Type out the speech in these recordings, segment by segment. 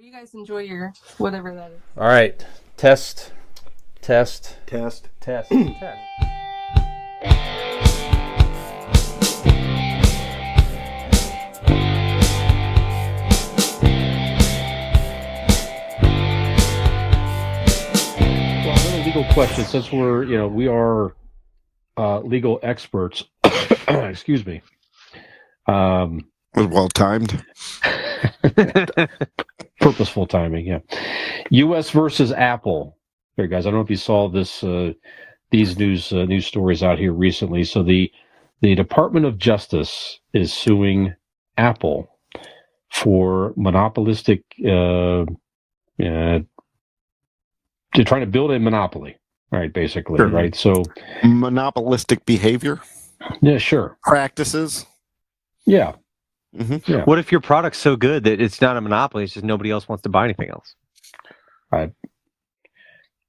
you guys enjoy your whatever that is. All right. Test. Well, another legal question, since we are legal experts. Excuse me. Was well timed. Purposeful timing, yeah. U.S. versus Apple. Here, guys, I don't know if you saw these news stories out here recently. So the Department of Justice is suing Apple for monopolistic. They're trying to build a monopoly, right? Basically, Sure. right? So Monopolistic behavior, yeah, sure, practices. yeah. Mm-hmm. Yeah. What if your product's so good that it's not a monopoly? It's just nobody else wants to buy anything else.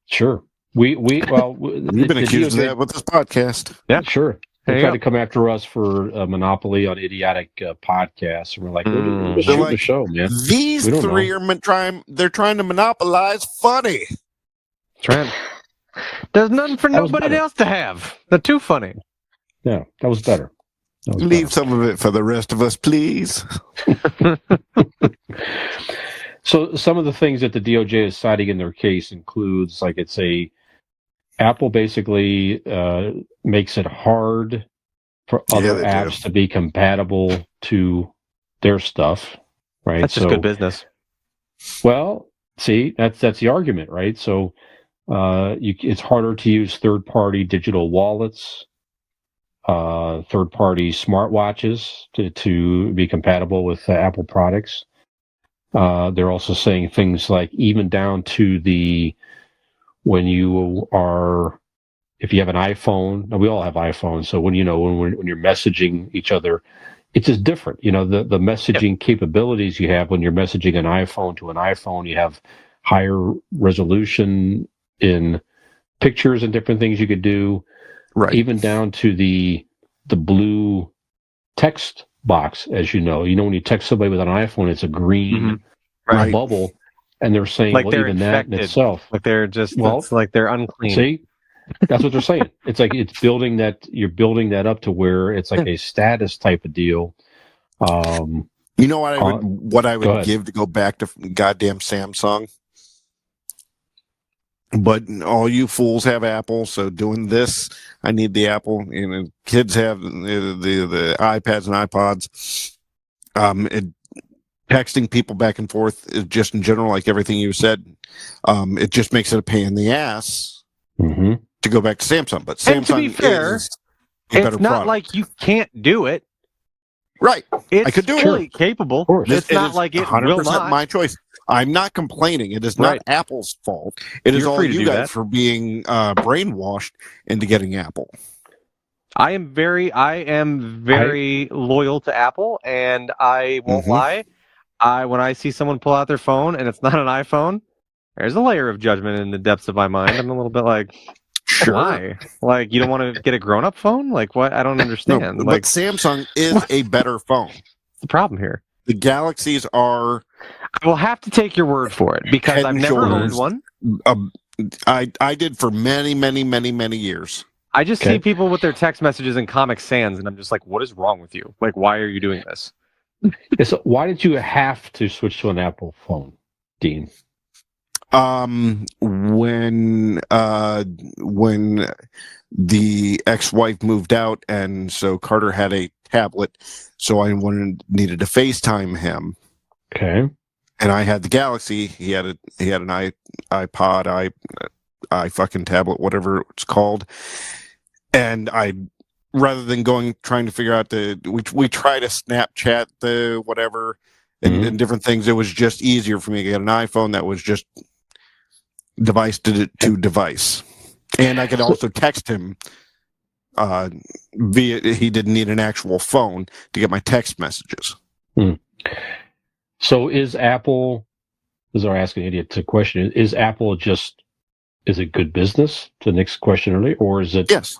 Sure. We've been accused of that with this podcast. Yeah, sure. They There you tried go. to come after us for a monopoly on idiotic podcasts, and we're like, we're just They're shooting like, the show, man. These We don't three know. they're trying to monopolize funny. Trent, there's nothing for That was nobody better. else to have. They're too funny. Yeah, that was better. Leave some of it for the rest of us, please. So some of the things that the DOJ is citing in their case includes, like, Apple basically makes it hard for other they apps do. to be compatible to their stuff, right? That's just good business. Well, see, that's the argument, right? So it's harder to use third-party digital wallets, third-party smartwatches to be compatible with Apple products. They're also saying things like even down to if you have an iPhone, and we all have iPhones, so when you're messaging each other, it's just different. The messaging capabilities you have when you're messaging an iPhone to an iPhone, you have higher resolution in pictures and different things you could do. Right. Even down to the blue text box, as you know. When you text somebody with an iPhone, it's a green Right. bubble, and they're saying, Like well, they're even infected. that in itself. Like they're just, Well, it's like they're unclean. See, that's what they're saying. It's like you're building that up to where it's like a status type of deal. You know what I would go ahead. give to go back to goddamn Samsung? But all you fools have Apple, so doing this, I need the Apple. Kids have the iPads and iPods. Texting people back and forth is just in general, like everything you said. It just makes it a pain in the ass to go back to Samsung. But Samsung, And to be fair, is a better it's not product. like you can't do it. Right. It's I could do it. fully capable. Of course. It's It not is like it 100% will not. my choice. I'm not complaining. It is not Right. Apple's fault. It is You're all free to you do guys that. for being brainwashed into getting Apple. I am very loyal to Apple, and I won't lie. When I see someone pull out their phone and it's not an iPhone, there's a layer of judgment in the depths of my mind. I'm a little bit like, why? Like, you don't want to get a grown-up phone? Like, what? I don't understand. No, like, but Samsung is a better phone. what's the problem here? The Galaxies are. I will have to take your word for it because Head I've and never owned shoulders. one. I did for many, many, many, many years. I just see people with their text messages in Comic Sans, and I'm just like, what is wrong with you? Like, why are you doing this? So why did you have to switch to an Apple phone, Dean? When the ex-wife moved out, and so Carter had a tablet, so I needed to FaceTime him. Okay. And I had the Galaxy. He had an iPod, I fucking tablet, whatever it's called. And rather than trying to figure out we try to Snapchat the whatever and different things, it was just easier for me to get an iPhone that was just device to device. And I could also text him he didn't need an actual phone to get my text messages. So is Apple, as I ask an idiot question, is Apple is it good business? To the next question earlier, or is it? Yes.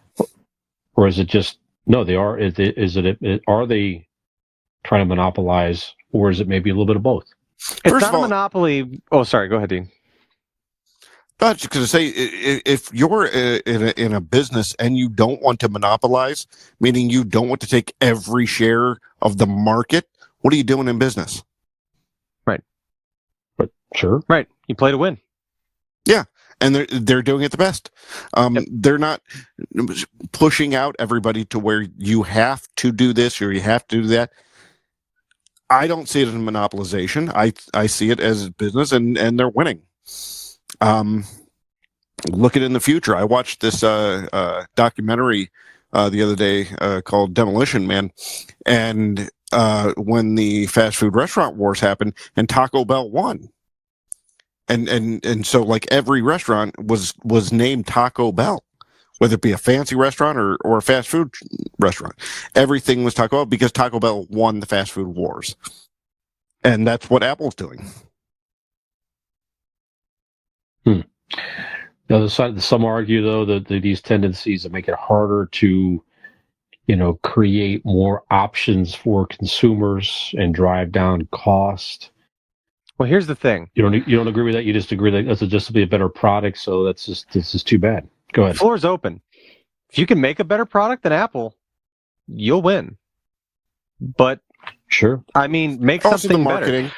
Or is it just no? They are. Are they trying to monopolize, or is it maybe a little bit of both? It's First not of a all, monopoly. Oh, sorry. Go ahead, Dean. I was just going to say, if you're in a business and you don't want to monopolize, meaning you don't want to take every share of the market, what are you doing in business? Right. But sure. Right. You play to win. Yeah, and they're doing it the best. Yep. They're not pushing out everybody to where you have to do this or you have to do that. I don't see it as a monopolization. I see it as business, and they're winning. Look at it in the future. I watched this documentary the other day called Demolition Man, and when the fast food restaurant wars happened, and Taco Bell won, and so like every restaurant was named Taco Bell, whether it be a fancy restaurant or a fast food restaurant. Everything was Taco Bell because Taco Bell won the fast food wars, and that's what Apple's doing. The other side, some argue though that these tendencies that make it harder to, create more options for consumers and drive down cost. Well, here's the thing. You don't agree with that. You just agree that that's just to be a better product. So this is too bad. Go ahead. Floor's open. If you can make a better product than Apple, you'll win. But Sure. I mean, make Also, something the marketing.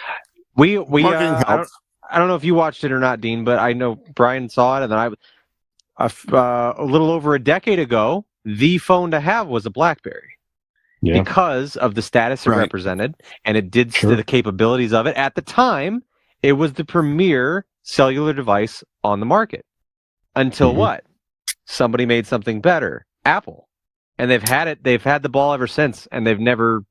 better. Marketing helps. I don't know if you watched it or not, Dean, but I know Brian saw it, and then a little over a decade ago, the phone to have was a BlackBerry because of the status it represented, and it did the capabilities of it. At the time, it was the premier cellular device on the market. Until what? Somebody made something better, Apple, and they've had it. They've had the ball ever since, and they've never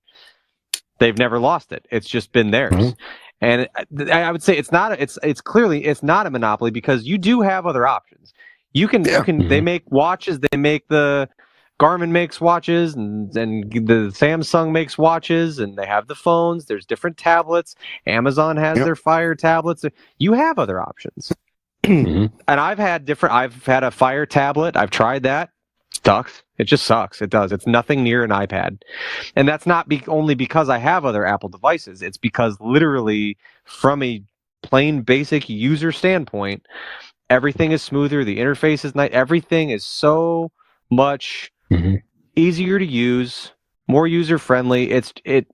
lost it. It's just been theirs. And I would say it's not a monopoly because you do have other options. You can they make watches. They make the Garmin makes watches, and the Samsung makes watches, and they have the phones. There's different tablets. Amazon has their Fire tablets. You have other options. And I've had a Fire tablet. I've tried that. Sucks. It just sucks. It does. It's nothing near an iPad. And that's not only because I have other Apple devices. It's because literally from a plain basic user standpoint, everything is smoother. The interface is nice. Everything is so much easier to use, more user friendly. It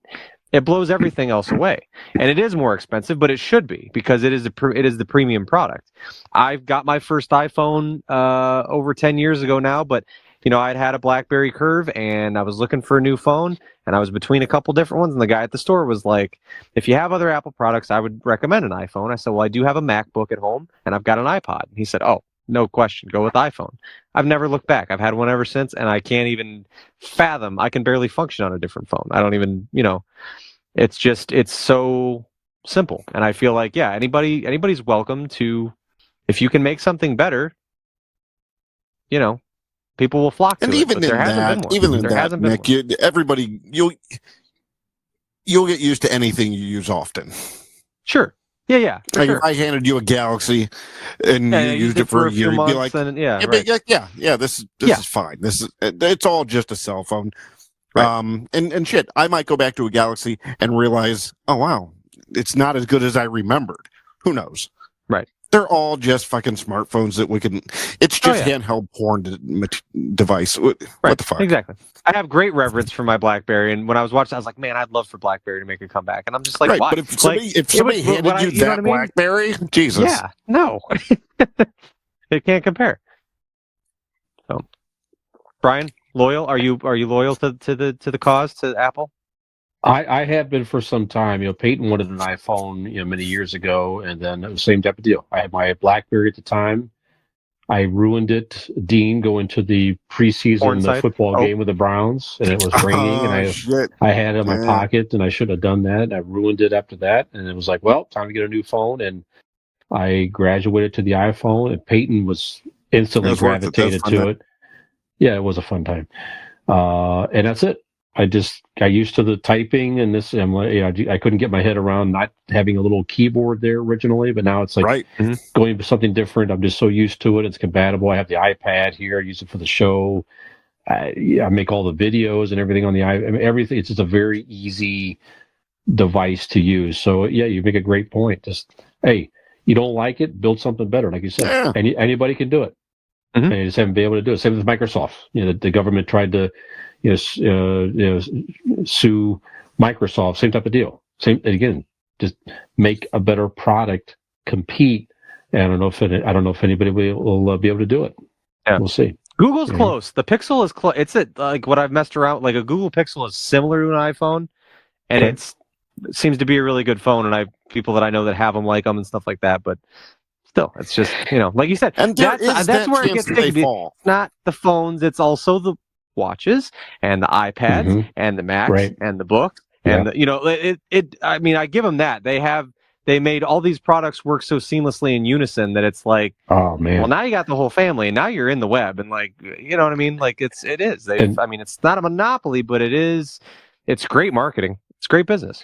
blows everything else away. And it is more expensive, but it should be because it is the premium product. I've got my first iPhone over 10 years ago now, but I'd had a BlackBerry Curve and I was looking for a new phone and I was between a couple different ones, and the guy at the store was like, if you have other Apple products, I would recommend an iPhone. I said, well, I do have a MacBook at home and I've got an iPod. And he said, oh, no question, go with iPhone. I've never looked back. I've had one ever since, and I can't even fathom. I can barely function on a different phone. I don't even, it's so simple. And I feel like, anybody's welcome to, if you can make something better, people will flock to And it. even in that, Nick, you'll get used to anything you use often. Sure. Yeah. Like if I handed you a Galaxy and you used it for a year, you'd be like, this is fine. It's all just a cell phone. Right. And shit, I might go back to a Galaxy and realize, oh wow, it's not as good as I remembered. Who knows? Right. They're all just fucking smartphones that we can. It's just handheld porn device. What the fuck? Exactly. I have great reverence for my BlackBerry, and when I was watching, I was like, man, I'd love for BlackBerry to make a comeback. And I'm just like, why? But if somebody handed you that BlackBerry, Jesus, yeah, no, it can't compare. So, Brian, loyal? Are you loyal to the cause, to Apple? I have been for some time. Peyton wanted an iPhone, many years ago, and then it was the same type of deal. I had my BlackBerry at the time. I ruined it. Dean going to the preseason football game with the Browns, and it was raining, and I had it in my pocket, and I should have done that. I ruined it after that, and it was like, well, time to get a new phone, and I graduated to the iPhone, and Peyton was instantly gravitated to it. Yeah, it was a fun time, and that's it. I got used to the typing and this. I couldn't get my head around not having a little keyboard there originally, but now it's like going to something different. I'm just so used to it. It's compatible. I have the iPad here. I use it for the show. I make all the videos and everything on the iPad. Everything. It's just a very easy device to use. So yeah, you make a great point. Just hey, you don't like it, build something better. Like you said, Yeah. anybody can do it, Mhm. and you just haven't been able to do it. Same with Microsoft. The government tried to sue Microsoft. Same type of deal. Same again. Just make a better product, compete. And I don't know if anybody will be able to do it. Yeah. We'll see. Google's Yeah. close. The Pixel is close. It's like what I've messed around. Like a Google Pixel is similar to an iPhone, and Okay. it seems to be a really good phone. And people that I know that have them like them and stuff like that. But still, it's just like you said, And there that's is that where it chance gets that they sticky. fall. It's not the phones. It's also the watches and the iPads Mhm. and the Macs Right. and the books and I give them that they made all these products work so seamlessly in unison that it's like, Oh man. well, now you got the whole family, and now you're in the web, and like, you know what I mean? Like, it is. It's not a monopoly, but it is. It's great marketing. It's great business.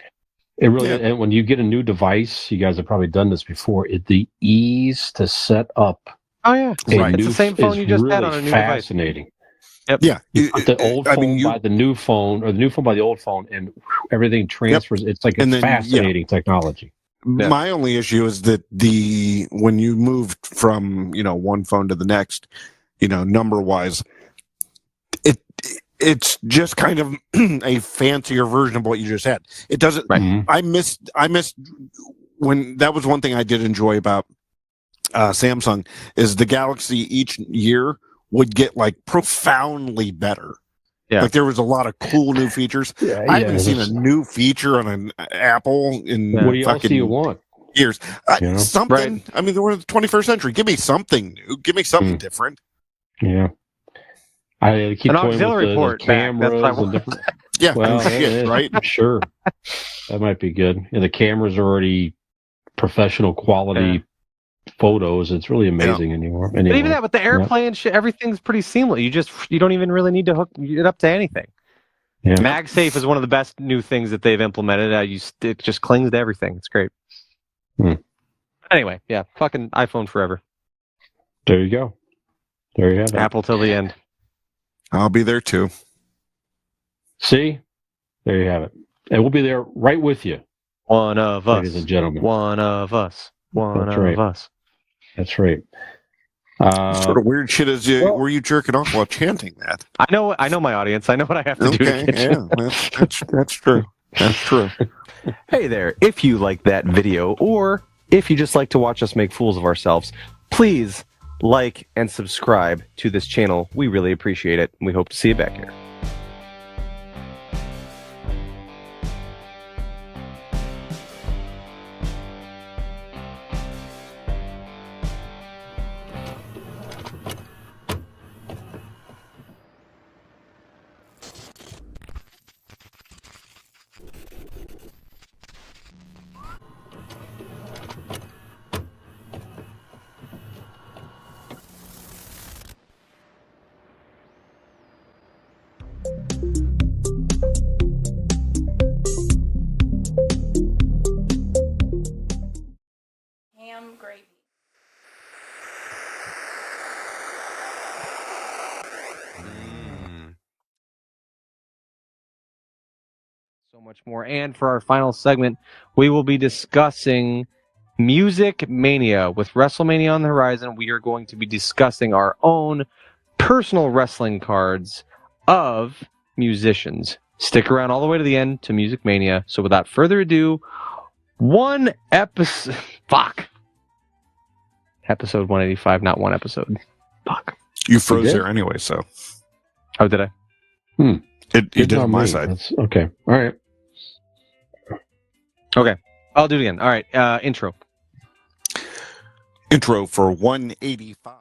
It really, and when you get a new device, you guys have probably done this before. The ease to set up. Oh yeah, Right. It's the same phone you just had really on a new fascinating. device. Yep. Yeah. You put the old phone by the new phone, or the new phone by the old phone, and everything transfers. It's like And then, fascinating technology. Yeah. My only issue is that when you moved from one phone to the next, number wise, it's just kind of a fancier version of what you just had. It doesn't. Right. Mhm. I missed when that was one thing I did enjoy about Samsung is the Galaxy each year would get like profoundly better. Yeah. Like there was a lot of cool new features. Yeah, I haven't seen a new feature on an Apple in What else fucking do you want? years. Something. Right. I mean, we're in the 21st century. Give me something new. Give me something different. Yeah. I keep An toying auxiliary with the port back. That's what I cameras and want. different. Yeah. Well, shit, right? Sure. That might be good. And the cameras are already professional quality photos. It's really amazing anymore. But even that with the AirPlay and shit, everything's pretty seamless. You don't even really need to hook it up to anything. Yeah. MagSafe is one of the best new things that they've implemented. It just clings to everything. It's great. Anyway, yeah, fucking iPhone forever. There you go. There you have it. Apple till the end. I'll be there too. See? There you have it. And we'll be there right with you, One of us. ladies and gentlemen. One of us. One That's of right. us. That's right. What sort of weird shit is were you jerking off while chanting that? I know my audience. I know what I have to do. Okay, To get you. yeah, that's true. That's true. Hey there, if you like that video, or if you just like to watch us make fools of ourselves, please like and subscribe to this channel. We really appreciate it, and we hope to see you back here. Ham gravy. So much more. And for our final segment, we will be discussing Music Mania. With WrestleMania on the horizon, we are going to be discussing our own personal wrestling cards of musicians. Stick around all the way to the end to Music Mania. So without further ado, one episode. Fuck. Episode 185, not one episode. Fuck. You froze did? there anyway, so Oh, did I? you did Not on my me. side. That's, okay. All right. Okay. I'll do it again. All right. Intro. Intro for 185.